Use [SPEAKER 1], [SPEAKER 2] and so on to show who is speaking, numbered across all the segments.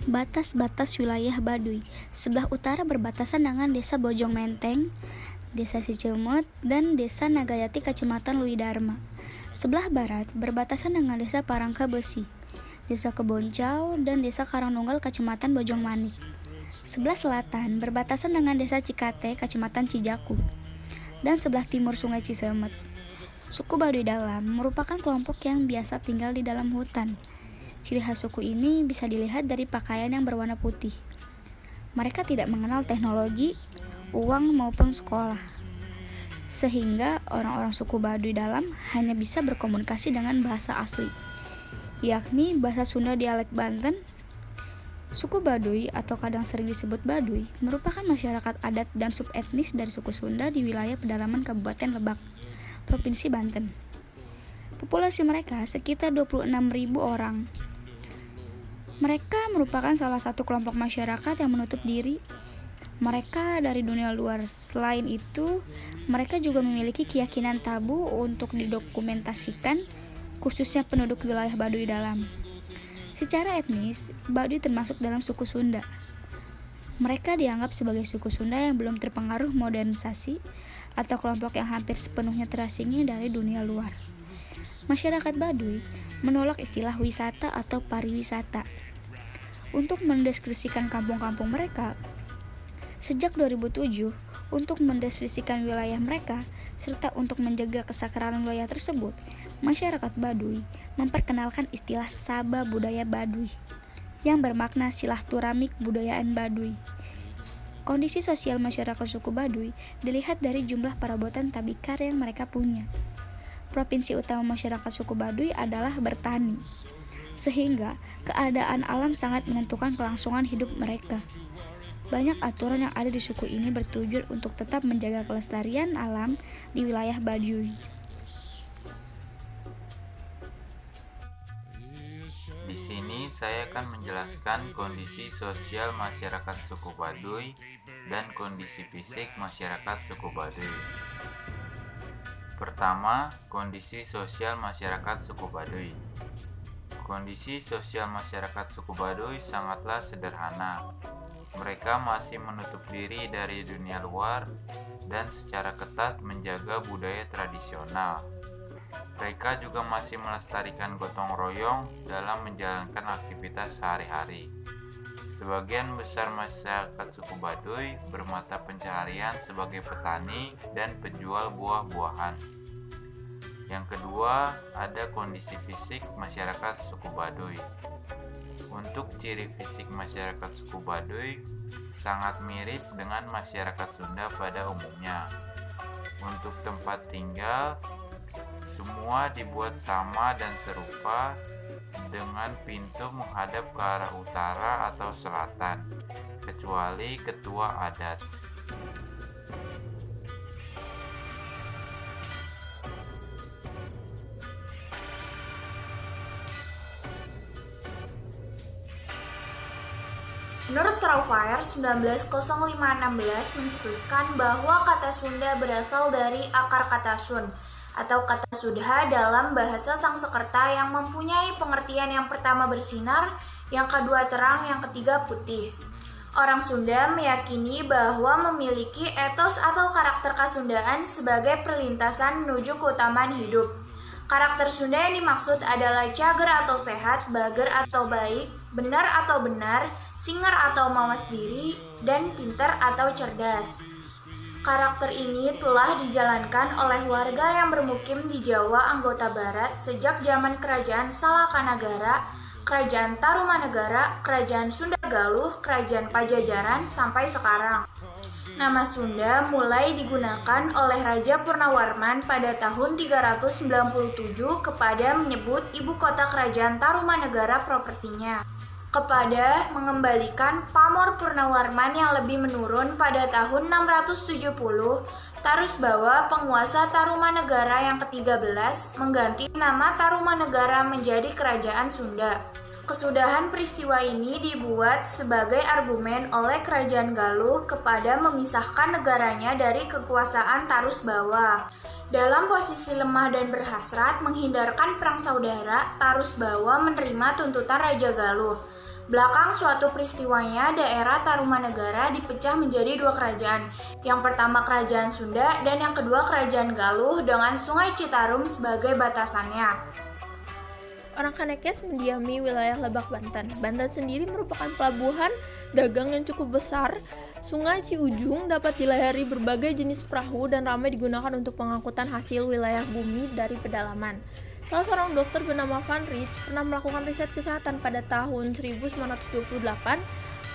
[SPEAKER 1] Batas-batas wilayah Baduy. Sebelah utara berbatasan dengan Desa Bojong Menteng, Desa Cicemut, dan Desa Nagayati Kecamatan Lui Dharma. Sebelah barat berbatasan dengan Desa Parangka Besi, Desa Keboncau, dan Desa Karangnunggal Kecamatan Bojong Manik. Sebelah selatan berbatasan dengan Desa Cikate Kecamatan Cijaku, dan sebelah timur Sungai Cisemet. Suku Baduy Dalam merupakan kelompok yang biasa tinggal di dalam hutan. Ciri khas suku ini bisa dilihat dari pakaian yang berwarna putih. Mereka tidak mengenal teknologi, uang maupun sekolah. Sehingga orang-orang suku Baduy Dalam hanya bisa berkomunikasi dengan bahasa asli, yakni bahasa Sunda dialek Banten. Suku Baduy atau kadang sering disebut Baduy merupakan masyarakat adat dan subetnis dari suku Sunda di wilayah pedalaman Kabupaten Lebak, Provinsi Banten. Populasi mereka sekitar 26.000 orang. Mereka merupakan salah satu kelompok masyarakat yang menutup diri mereka dari dunia luar. Selain itu, mereka juga memiliki keyakinan tabu untuk didokumentasikan, khususnya penduduk wilayah Baduy Dalam. Secara etnis, Baduy termasuk dalam suku Sunda. Mereka dianggap sebagai suku Sunda yang belum terpengaruh modernisasi atau kelompok yang hampir sepenuhnya terasingi dari dunia luar. Masyarakat Baduy menolak istilah wisata atau pariwisata. Untuk mendeskripsikan kampung-kampung mereka, sejak 2007, untuk mendeskripsikan wilayah mereka, serta untuk menjaga kesakralan wilayah tersebut, masyarakat Baduy memperkenalkan istilah Sabah Budaya Baduy, yang bermakna silaturahmi kebudayaan Baduy. Kondisi sosial masyarakat suku Baduy dilihat dari jumlah perabotan tabikar yang mereka punya. Provinsi utama masyarakat suku Baduy adalah bertani, sehingga keadaan alam sangat menentukan kelangsungan hidup mereka. Banyak aturan yang ada di suku ini bertujuan untuk tetap menjaga kelestarian alam di wilayah Baduy.
[SPEAKER 2] Di sini saya akan menjelaskan kondisi sosial masyarakat suku Baduy dan kondisi fisik masyarakat suku Baduy. Pertama, kondisi sosial masyarakat suku Baduy. Kondisi sosial masyarakat suku Baduy sangatlah sederhana. Mereka masih menutup diri dari dunia luar dan secara ketat menjaga budaya tradisional. Mereka juga masih melestarikan gotong royong dalam menjalankan aktivitas sehari-hari. Sebagian besar masyarakat suku Baduy bermata pencaharian sebagai petani dan penjual buah-buahan. Yang kedua, ada kondisi fisik masyarakat suku Baduy. Untuk ciri fisik masyarakat suku Baduy sangat mirip dengan masyarakat Sunda pada umumnya. Untuk tempat tinggal, semua dibuat sama dan serupa dengan pintu menghadap ke arah utara atau selatan, kecuali ketua adat.
[SPEAKER 3] Menurut Trouwfire 1905-16 mencetuskan bahwa kata Sunda berasal dari akar kata Sun atau kata Sudha dalam bahasa Sangsekerta yang mempunyai pengertian yang pertama bersinar, yang kedua terang, yang ketiga putih. Orang Sunda meyakini bahwa memiliki etos atau karakter Kasundaan sebagai perlintasan menuju keutamaan hidup. Karakter Sunda yang dimaksud adalah cager atau sehat, bager atau baik, benar atau benar, singer atau mawas diri, dan pintar atau cerdas. Karakter ini telah dijalankan oleh warga yang bermukim di Jawa Anggota Barat sejak zaman Kerajaan Salakanagara, Kerajaan Tarumanegara, Kerajaan Sunda Galuh, Kerajaan Pajajaran, sampai sekarang. Nama Sunda mulai digunakan oleh Raja Purnawarman pada tahun 397 kepada menyebut ibu kota kerajaan Tarumanegara propertinya, kepada mengembalikan pamor Purnawarman yang lebih menurun pada tahun 670, Tarusbawa penguasa Tarumanegara yang ke-13 mengganti nama Tarumanegara menjadi Kerajaan Sunda. Kesudahan peristiwa ini dibuat sebagai argumen oleh Kerajaan Galuh kepada memisahkan negaranya dari kekuasaan Tarusbawa. Dalam posisi lemah dan berhasrat menghindarkan perang saudara, Tarusbawa menerima tuntutan Raja Galuh. Belakang suatu peristiwanya, daerah Tarumanegara dipecah menjadi dua kerajaan. Yang pertama Kerajaan Sunda dan yang kedua Kerajaan Galuh dengan Sungai Citarum sebagai batasannya.
[SPEAKER 4] Orang Kanekes mendiami wilayah Lebak, Banten. Banten sendiri merupakan pelabuhan dagang yang cukup besar. Sungai Ciujung dapat dilayari berbagai jenis perahu dan ramai digunakan untuk pengangkutan hasil wilayah bumi dari pedalaman. Salah seorang dokter bernama Van Rich pernah melakukan riset kesehatan pada tahun 1928.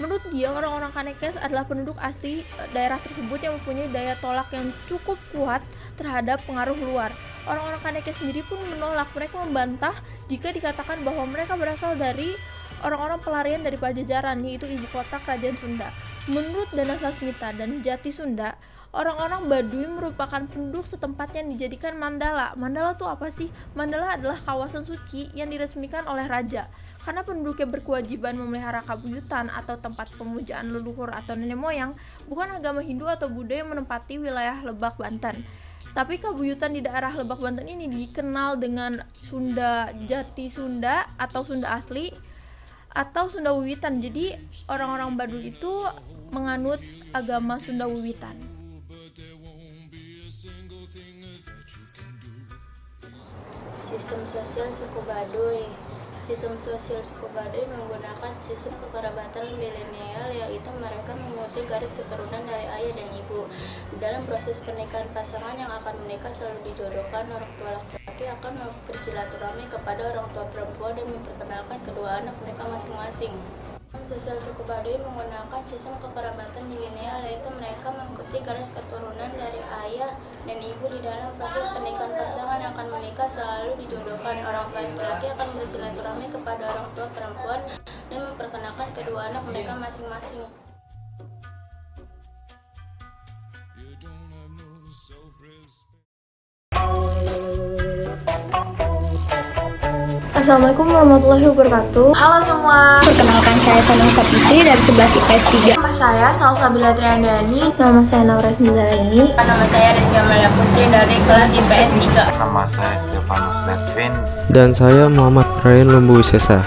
[SPEAKER 4] Menurut dia, orang-orang Kanekes adalah penduduk asli daerah tersebut yang mempunyai daya tolak yang cukup kuat terhadap pengaruh luar. Orang-orang Kanekes sendiri pun menolak. Mereka membantah jika dikatakan bahwa mereka berasal dari orang-orang pelarian dari Pajajaran, yaitu ibu kota Kerajaan Sunda. Menurut Dana Sasmita dan Jati Sunda, orang-orang Baduy merupakan penduduk setempat yang dijadikan mandala. Mandala itu apa sih? Mandala adalah kawasan suci yang diresmikan oleh raja. Karena penduduknya berkewajiban memelihara kabuyutan atau tempat pemujaan leluhur atau nenek moyang, bukan agama Hindu atau Buddha yang menempati wilayah Lebak, Banten. Tapi kabuyutan di daerah Lebak, Banten ini dikenal dengan Sunda Jati Sunda atau Sunda asli atau Sunda Wiwitan. Jadi orang-orang Baduy itu menganut agama Sunda Wiwitan.
[SPEAKER 5] Sistem sosial suku Baduy. Sistem sosial suku Baduy menggunakan sistem kekerabatan milenial, yaitu mereka mengikuti garis keturunan dari ayah dan ibu. Dalam proses pernikahan, pasangan yang akan menikah selalu dijodohkan. Orang tua laki-laki akan bersilaturahmi kepada orang tua perempuan dan memperkenalkan kedua anak mereka masing-masing. Sosial suku Baduy menggunakan sistem kekerabatan milenial, yaitu mereka mengikuti garis keturunan dari ayah dan ibu. Di dalam proses pernikahan, pasangan yang akan menikah selalu dijodohkan. Orang tua laki-laki akan bersilaturahmi kepada orang tua perempuan dan memperkenalkan kedua anak mereka masing-masing.
[SPEAKER 4] Assalamualaikum warahmatullahi wabarakatuh.
[SPEAKER 3] Halo semua,
[SPEAKER 1] Perkenalkan, saya Sanung Sapitri dari 11 IPS 3.
[SPEAKER 3] nama saya Salsabila Triandani.
[SPEAKER 4] Nama saya Naura Smizaraini.
[SPEAKER 5] Nama saya Rizky Amalia Putri dari kelas IPS 3.
[SPEAKER 2] Nama saya Stefanus Letvin.
[SPEAKER 6] Dan saya Muhammad Ryan Lembu Sesa.